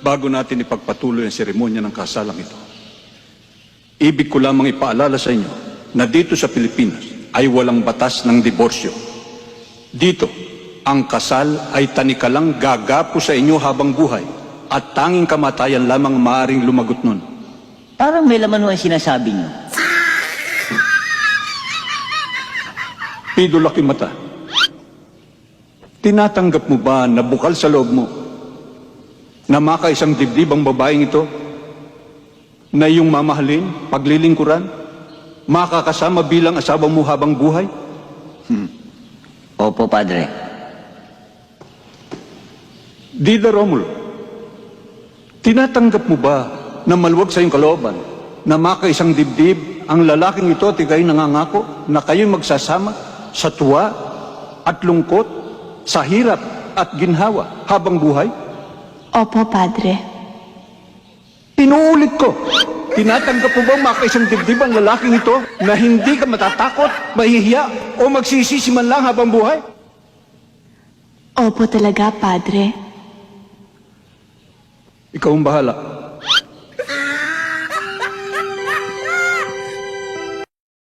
bago natin ipagpatuloy ang seremonya ng kasalang ito, ibig ko lamang ipaalala sa inyo na dito sa Pilipinas ay walang batas ng diborsyo. Dito, ang kasal ay tanikalang gagapo sa inyo habang buhay at tanging kamatayan lamang maaaring lumagot nun. Parang may laman mo ang sinasabi niyo. Pido laki mata. Tinatanggap mo ba na bukal sa loob mo na makaisang dibdib ang babaeng ito na iyong mamahalin, paglilingkuran, makakasama bilang asawa mo habang buhay? Opo, Padre. Dida Romulo, tinatanggap mo ba na maluwag sa iyong kalooban na makaisang dibdib ang lalaking ito at ikay nangangako na kayo'y magsasama sa tuwa at lungkot, sa hirap at ginhawa habang buhay? Opo, Padre. Inuulit ko, tinatanggap mo bang makaisang dibdib ang lalaking ito na hindi ka matatakot, mahihiya o magsisisi man lang habang buhay? Opo talaga, Padre. Ikaw ang bahala.